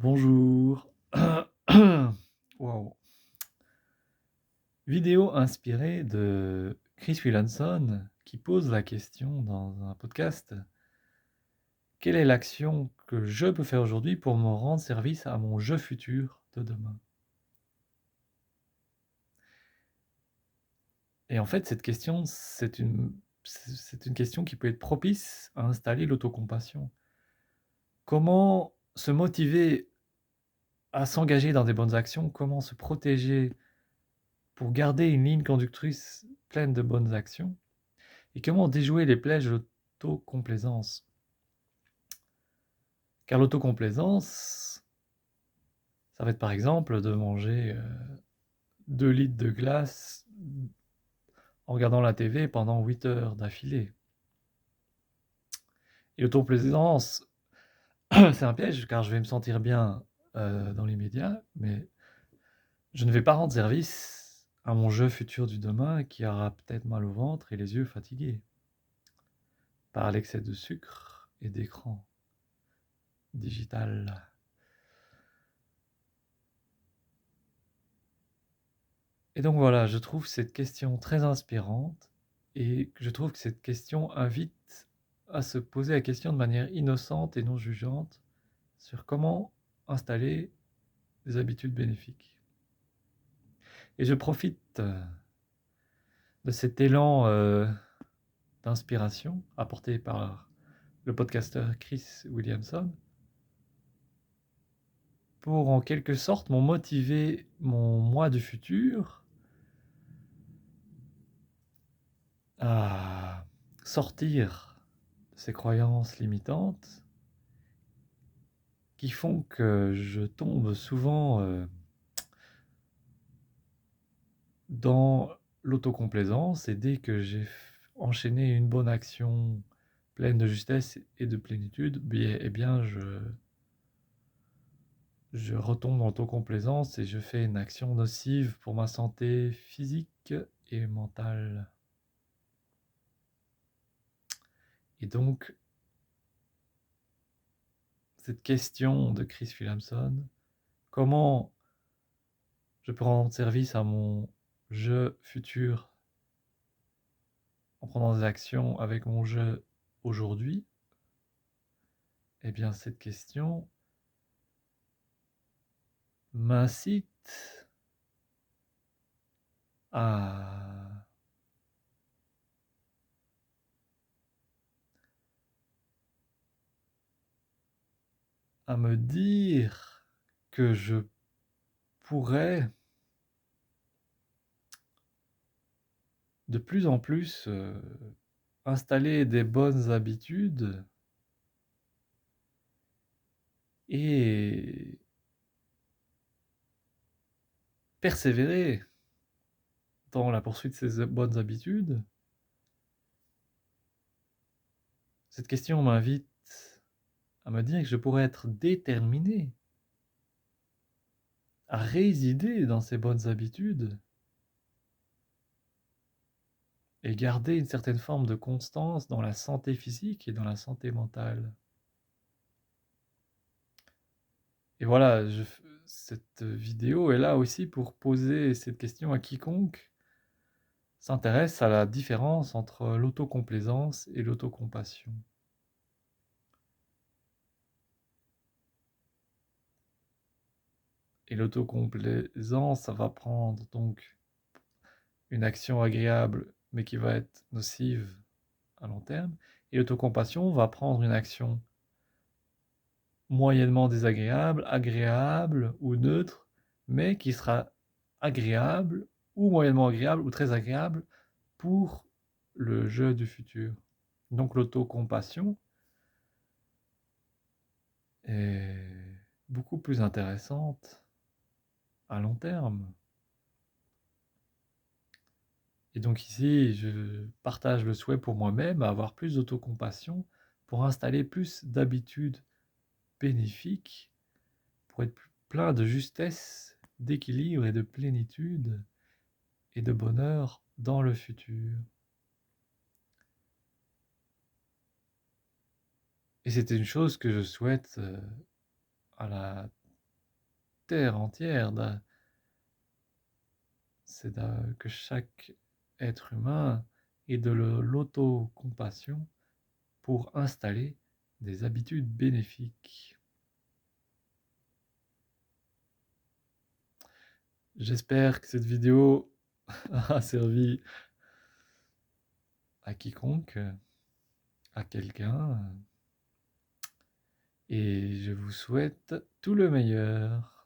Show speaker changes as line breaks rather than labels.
Bonjour. Waouh. Vidéo inspirée de Chris Williamson qui pose la question dans un podcast: «Quelle est l'action que je peux faire aujourd'hui pour me rendre service à mon je futur de demain?» Et en fait, cette question, c'est une question qui peut être propice à installer l'autocompassion. Comment se motiver à s'engager dans des bonnes actions? Comment se protéger pour garder une ligne conductrice pleine de bonnes actions? Et comment déjouer les pièges de l'autocomplaisance? Car l'autocomplaisance, ça va être par exemple de manger 2 litres de glace en regardant la TV pendant 8 heures d'affilée. Et l'autocomplaisance, c'est un piège car je vais me sentir bien dans l'immédiat, mais je ne vais pas rendre service à mon je futur du demain qui aura peut-être mal au ventre et les yeux fatigués par l'excès de sucre et d'écran digital. Et donc voilà, je trouve cette question très inspirante et je trouve que cette question invite à se poser la question de manière innocente et non jugeante sur comment installer des habitudes bénéfiques. Et je profite de cet élan d'inspiration apporté par le podcasteur Chris Williamson pour en quelque sorte m'en motiver mon moi du futur à sortir de ces croyances limitantes qui font que je tombe souvent dans l'autocomplaisance, et dès que j'ai enchaîné une bonne action pleine de justesse et de plénitude, eh bien je retombe dans l'autocomplaisance et je fais une action nocive pour ma santé physique et mentale. Et donc, cette question de Chris Williamson, comment je peux rendre service à mon je futur en prenant des actions avec mon je aujourd'hui? Eh bien, cette question m'incite à me dire que je pourrais de plus en plus installer des bonnes habitudes et persévérer dans la poursuite de ces bonnes habitudes. Cette question m'invite à me dire que je pourrais être déterminé à résider dans ces bonnes habitudes et garder une certaine forme de constance dans la santé physique et dans la santé mentale. Et voilà, cette vidéo est là aussi pour poser cette question à quiconque s'intéresse à la différence entre l'autocomplaisance et l'autocompassion. Et l'autocomplaisance, ça va prendre donc une action agréable, mais qui va être nocive à long terme. Et l'autocompassion va prendre une action moyennement désagréable, agréable ou neutre, mais qui sera agréable ou moyennement agréable ou très agréable pour le jeu du futur. Donc l'autocompassion est beaucoup plus intéressante à long terme. Et donc ici, je partage le souhait pour moi-même à avoir plus d'autocompassion pour installer plus d'habitudes bénéfiques, pour être plein de justesse, d'équilibre et de plénitude et de bonheur dans le futur. Et c'est une chose que je souhaite à la terre entière, que chaque être humain ait de l'autocompassion pour installer des habitudes bénéfiques. J'espère que cette vidéo a servi à quiconque, à quelqu'un, et je vous souhaite tout le meilleur.